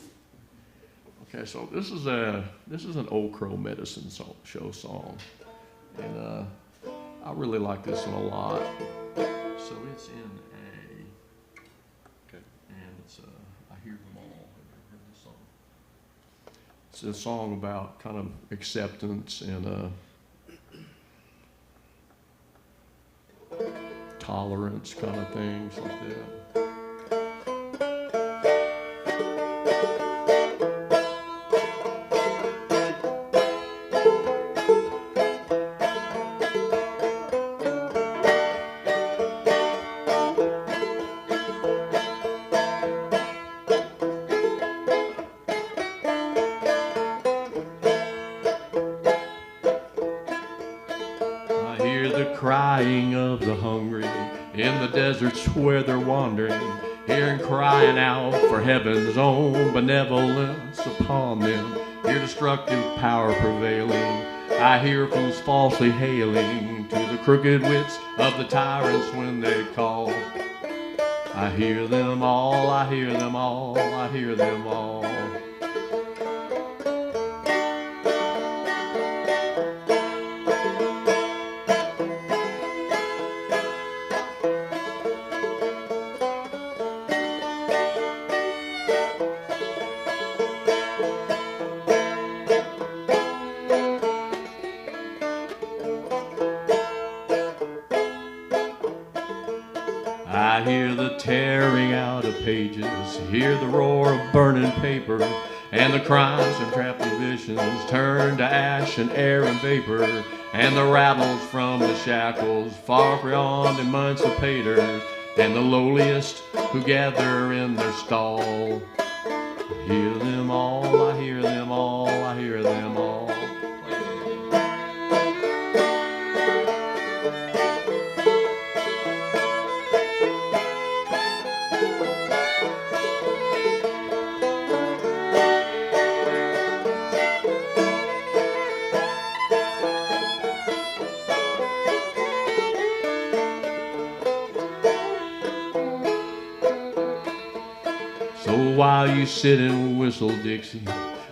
Okay, so this is an Old Crow Medicine show song, and I really like this one a lot. So it's in A, okay, and it's I Hear Them All. Have you heard this song? It's a song about kind of acceptance and tolerance kind of things like that. Crying of the hungry in the deserts where they're wandering, hearing crying out for heaven's own benevolence upon them. Hear destructive power prevailing. I hear fools falsely hailing to the crooked wits of the tyrants when they call. I hear them all, I hear them all, I hear them all. I hear the tearing out of pages, hear the roar of burning paper, and the crimes and trapped visions turn to ash and air and vapor, and the rattles from the shackles far beyond emancipators, and the lowliest who gather in their stall. I hear them all, I hear them all, I hear them all. So while you sit and whistle, Dixie,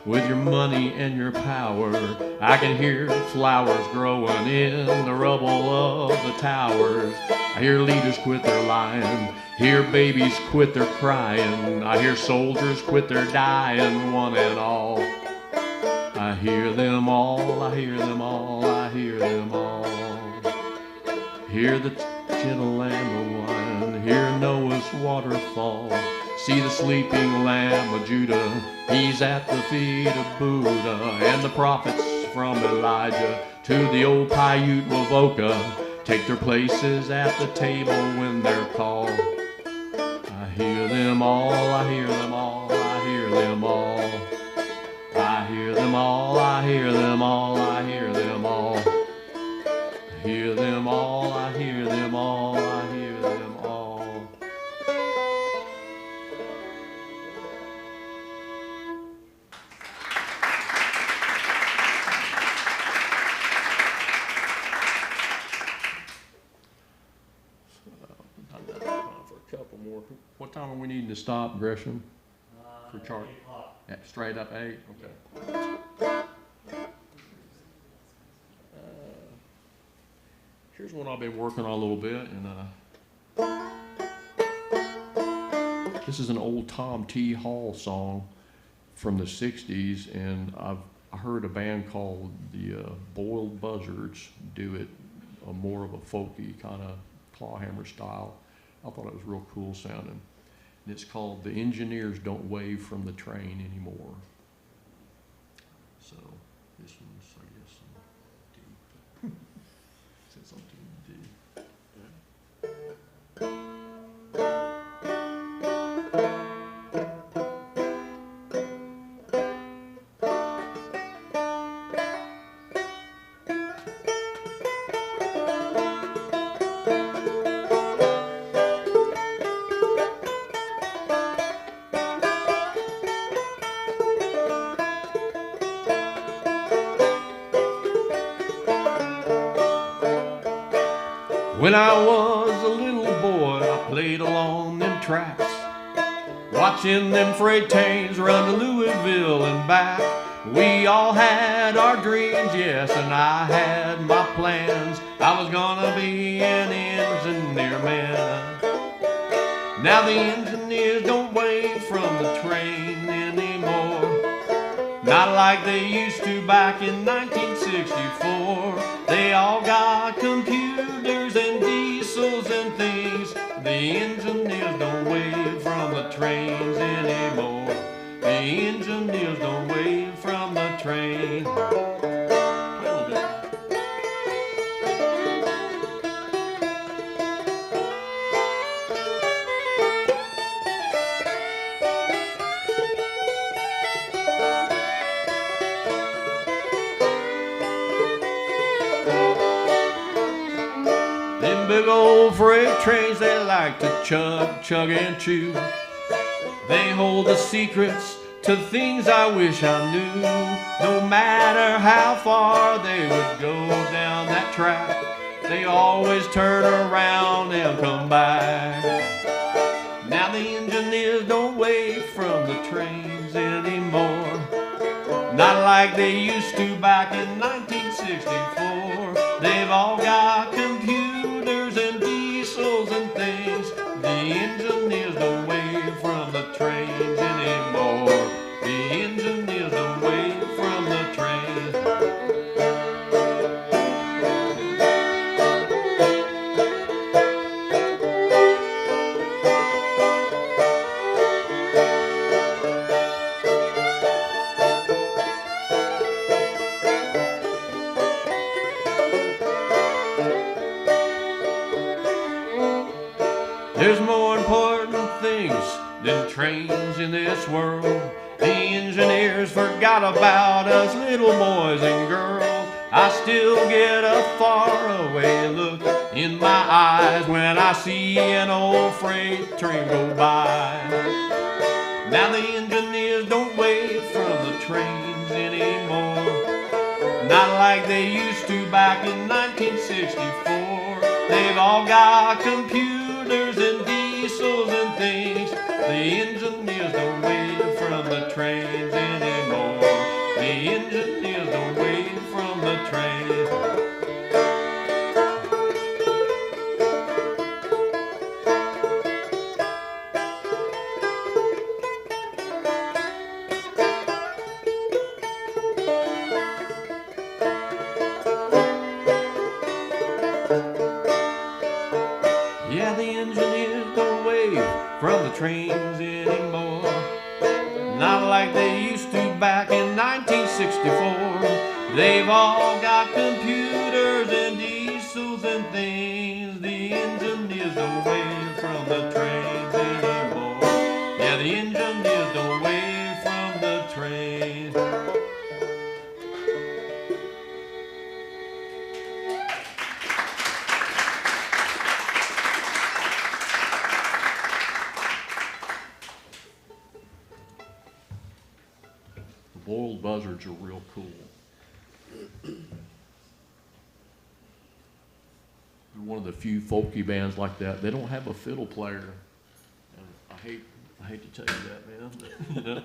with your money and your power, I can hear flowers growing in the rubble of the towers. I hear leaders quit their lying, hear babies quit their crying, I hear soldiers quit their dying, one and all. I hear them all, I hear them all, I hear them all. Hear the gentle lamb of wine, hear Noah's waterfall. See the sleeping Lamb of Judah, he's at the feet of Buddha, and the prophets from Elijah to the old Paiute Wavoka take their places at the table when they're called. I hear them all, I hear them all, I hear them all. I hear them all, I hear them all, I hear them all. I hear them all, I hear them all, I hear them all. Couple more. What time are we needing to stop, Gresham? For Charley? Straight up 8? Okay. Here's one I've been working on a little bit, and this is an old Tom T. Hall song from the 60s, and I heard a band called the Boiled Buzzards do it, more of a folky kind of clawhammer style. I thought it was real cool sounding. And it's called The Engineers Don't Wave from the Train Anymore. So this one's, I guess, deep. Since I'm too deep. When I was a little boy, I played along them tracks, watching them freight trains run to Louisville and back. We all had our dreams, yes, and I had my plans. I was gonna be an engineer man. Now the engineers don't wave from the train anymore, not like they used to back in 1964. They all got computers and diesels and things. The engineers don't wave from the trains anymore. The engineers don't wave from the train. Play a little bit. Them big old freight trains, they like to chug, chug and chew. They hold the secrets to things I wish I knew. No matter how far they would go down that track, they always turn around and come back. Now the engineers don't wait from the trains anymore, not like they used to back in 1964. They've all got computers and diesels and things. The engineers don't wait from the trains anymore. The engineers don't wait from the trains. There's more important things than trains in this world. The engineers forgot about us little boys and girls. I still get a faraway look in my eyes when I see an old freight train go by. Now the engineers don't wait from the trains anymore, not like they used to back in 1964. They've all got computers and diesels and things. The engineers don't wait from the trains anymore. The engineers don't wait from the trains. Yeah, the engineers don't wave from the trains anymore, not like they used to back in 1964. They've all got computers and diesels and things. The engineers don't wave from the trains anymore. Yeah, the engineers don't wave from the trains. Boiled buzzards are real cool. They're one of the few folky bands like that. They don't have a fiddle player, and I hate to tell you that, man. You know,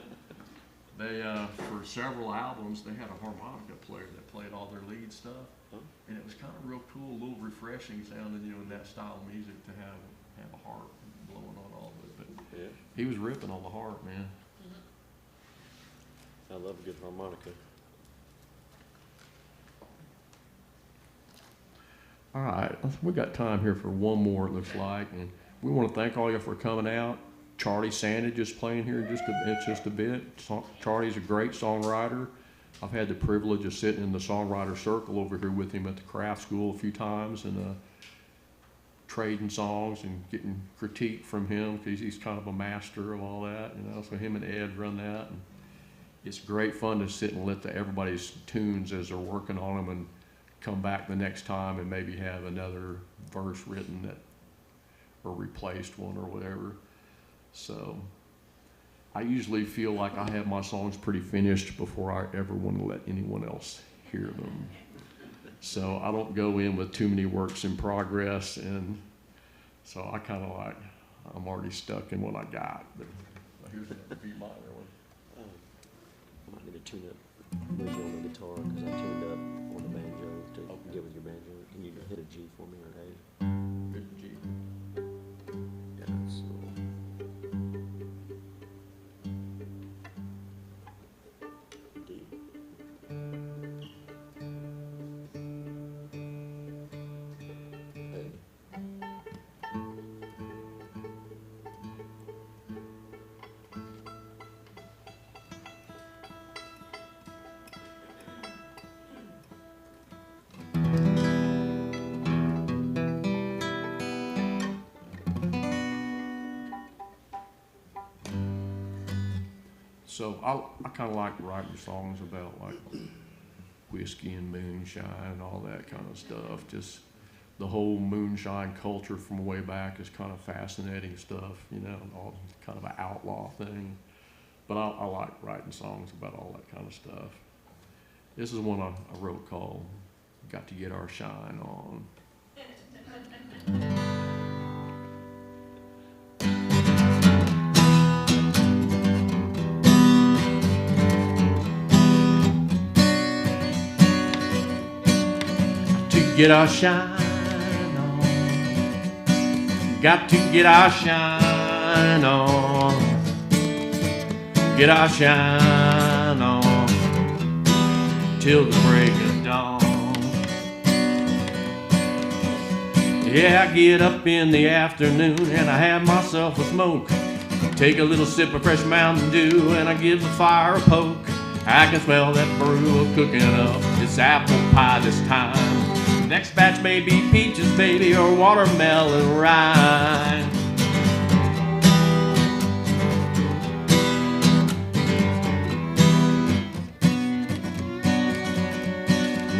they for several albums they had a harmonica player that played all their lead stuff, and it was kind of real cool, a little refreshing sounding, you know, in that style of music to have a harp blowing on all of it. But yeah, he was ripping on the harp, man. I love a good harmonica. All right, we got time here for one more, it looks like, and we want to thank all you for coming out. Charley Sandage is playing here in just a bit. Charley's a great songwriter. I've had the privilege of sitting in the songwriter circle over here with him at the craft school a few times and trading songs and getting critique from him because he's kind of a master of all that, you know. So him and Ed run that. And it's great fun to sit and let everybody's tunes as they're working on them and come back the next time and maybe have another verse written that or replaced one or whatever. So I usually feel like I have my songs pretty finished before I ever want to let anyone else hear them. So I don't go in with too many works in progress, and so I kind of like, I'm already stuck in what I got. But here's another B minor one. I might need to tune up with you on the guitar because I tuned up on the banjo to get with your banjo. Can you hit a G for me or an A? Hit G. Yeah, so. D. A. So I kind of like writing songs about like whiskey and moonshine and all that kind of stuff. Just the whole moonshine culture from way back is kind of fascinating stuff, you know, all kind of an outlaw thing. But I like writing songs about all that kind of stuff. This is one I wrote called "Got to Get Our Shine On." To get our shine on, got to get our shine on, get our shine on till the break of dawn. Yeah, I get up in the afternoon and I have myself a smoke. Take a little sip of fresh Mountain Dew and I give the fire a poke. I can smell that brew cooking up. It's apple pie this time. Next batch may be peaches, baby, or watermelon rind.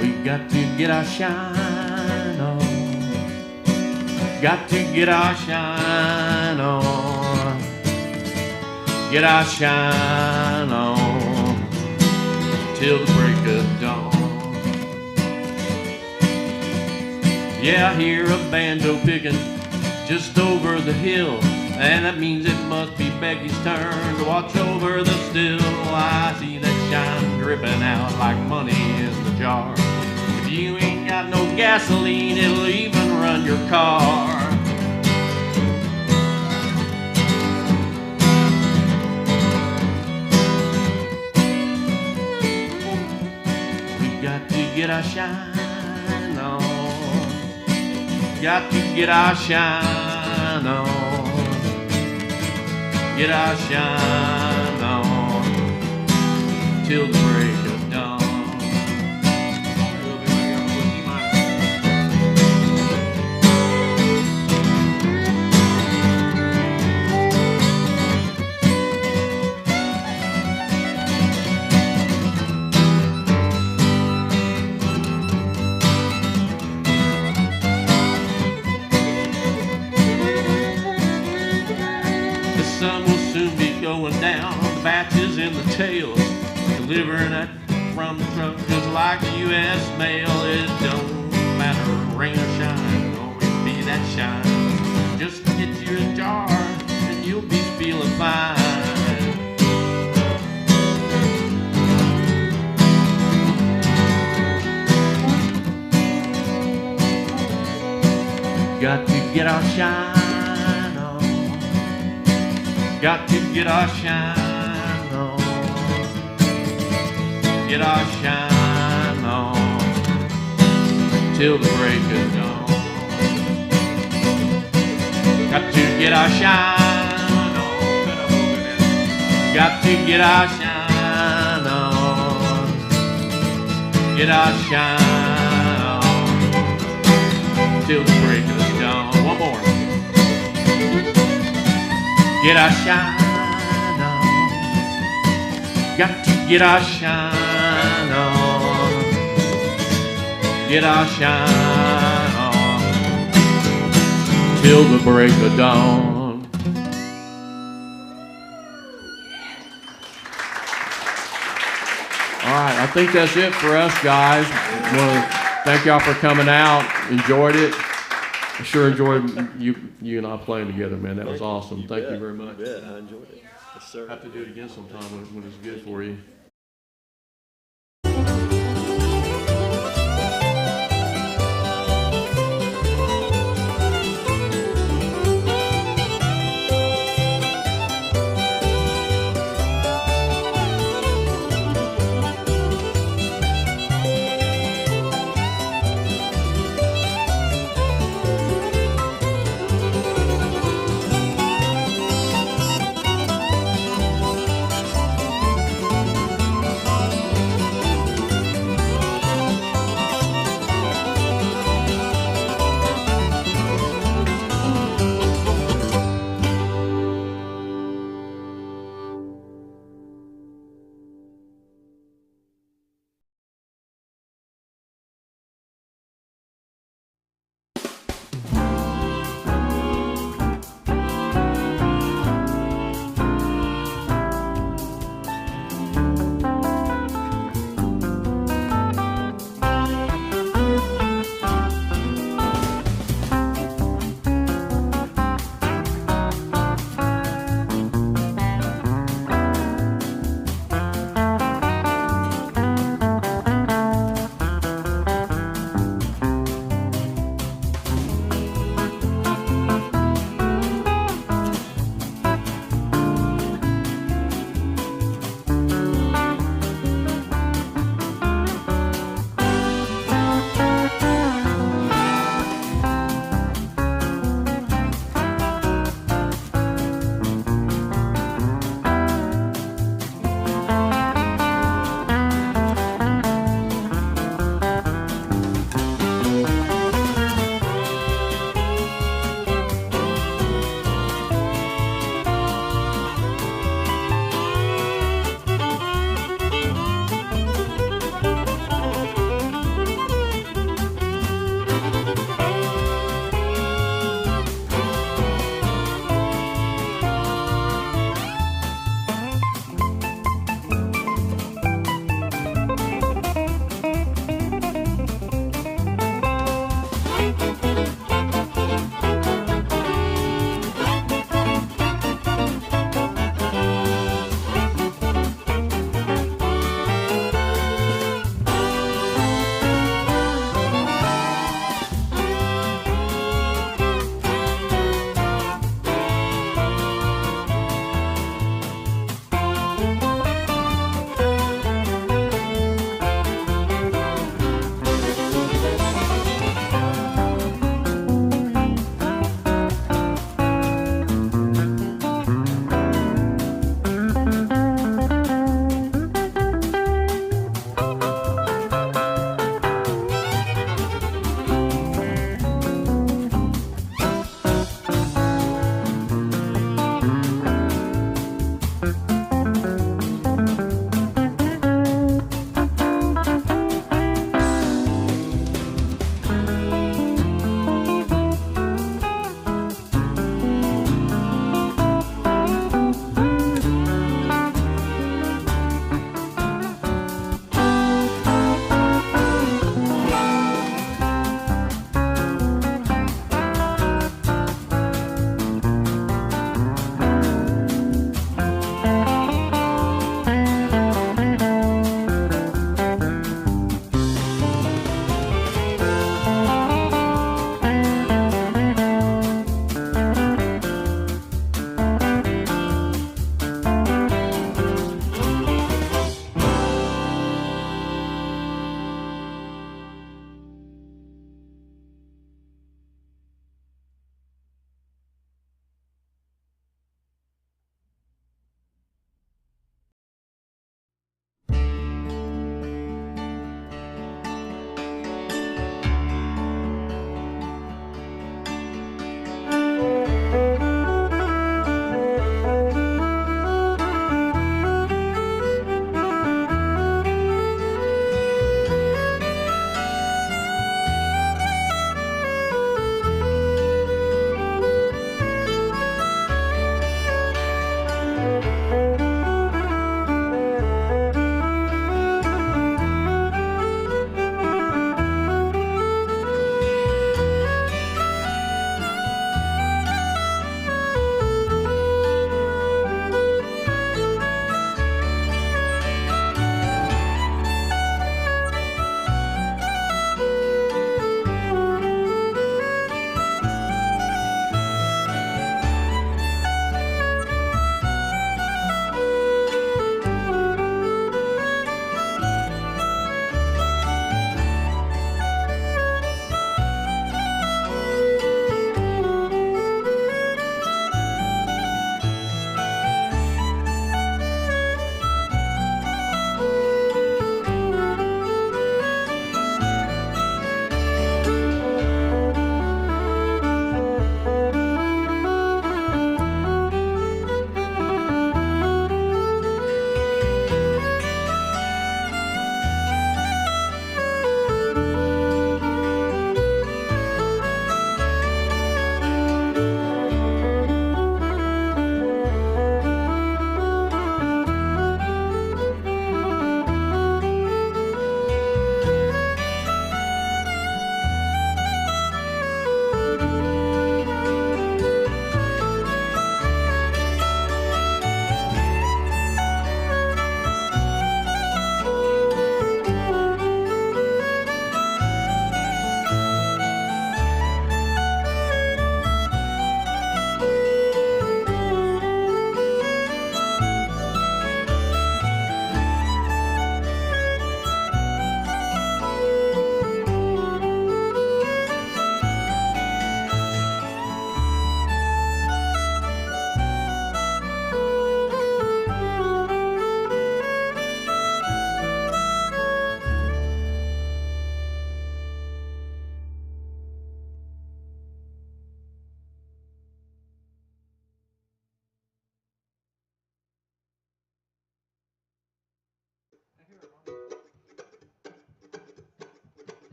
We got to get our shine on. Got to get our shine on. Get our shine on till the break of dawn. Yeah, I hear a banjo picking just over the hill, and that means it must be Becky's turn to watch over the still. I see that shine dripping out like money in the jar. If you ain't got no gasoline, it'll even run your car. We got to get our shine on. Got to get our shine on. Get our shine on till the break of dawn. Going down, the batches in the tails, delivering that from the truck just like the U.S. mail. It don't matter, rain or shine, always be that shine. Just get you a jar and you'll be feeling fine. Got to get our shine. Got to get our shine on. Get our shine on till the break of dawn. Got to get our shine on. Got to get our shine on. Get our shine on till the break of dawn. One more. Get our shine on. Got to get our shine on. Get our shine on till the break of dawn. All right, I think that's it for us, guys. I want to thank y'all for coming out. Enjoyed it. I sure enjoyed you and I playing together, man. That was awesome. Thank you very much. Yeah, I enjoyed it. Yes, sir. Have to do it again sometime when it's good for you.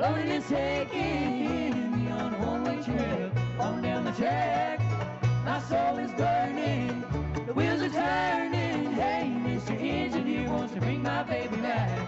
loaded and taking me on a one-way trip on down the track. My soul is burning, the wheels are turning. Hey, Mr. Engineer wants to bring my baby back.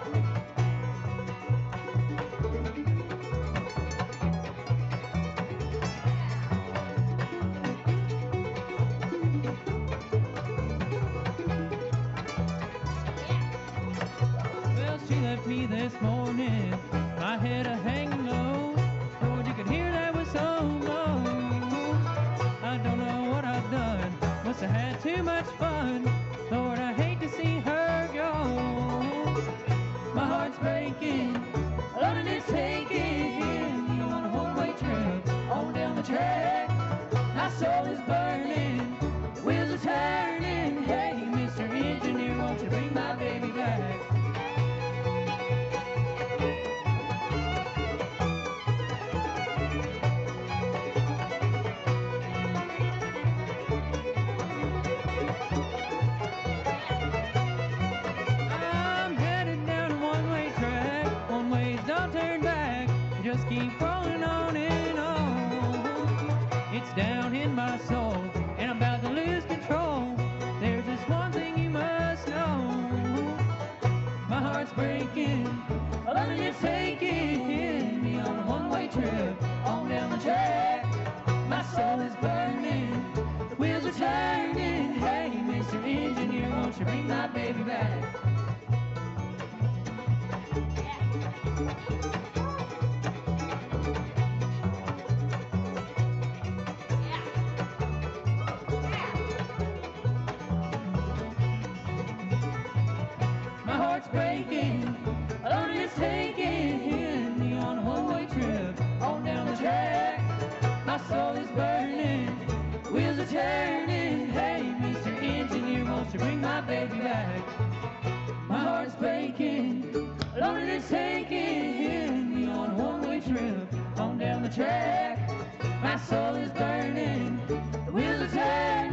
Well, she left me this morning, my head a hanging low. Lord, you could hear that was so low. I don't know what I've done, must have had too much fun. Lord, I hate to see her go. My heart's breaking, loaded and taking me on a one-way trip on down the track. My soul is burning, the wheels are turning. Hey, Mr. Engineer, won't you bring my baby back? Just keep rolling on and on. It's down in my soul, and I'm about to lose control. There's just one thing you must know. My heart's breaking, loving it's taking me on a one-way trip on down the track. My soul is burning, the wheels are turning. Hey, Mr. Engineer, won't you bring my baby back? Breaking, loaded is taking me on a one-way trip on down the track. My soul is burning, wheels are turning. Hey, Mr. Engineer, won't you bring my baby back? My heart's breaking, loaded is taking me on a one-way trip on down the track. My soul is burning, the wheels are turning.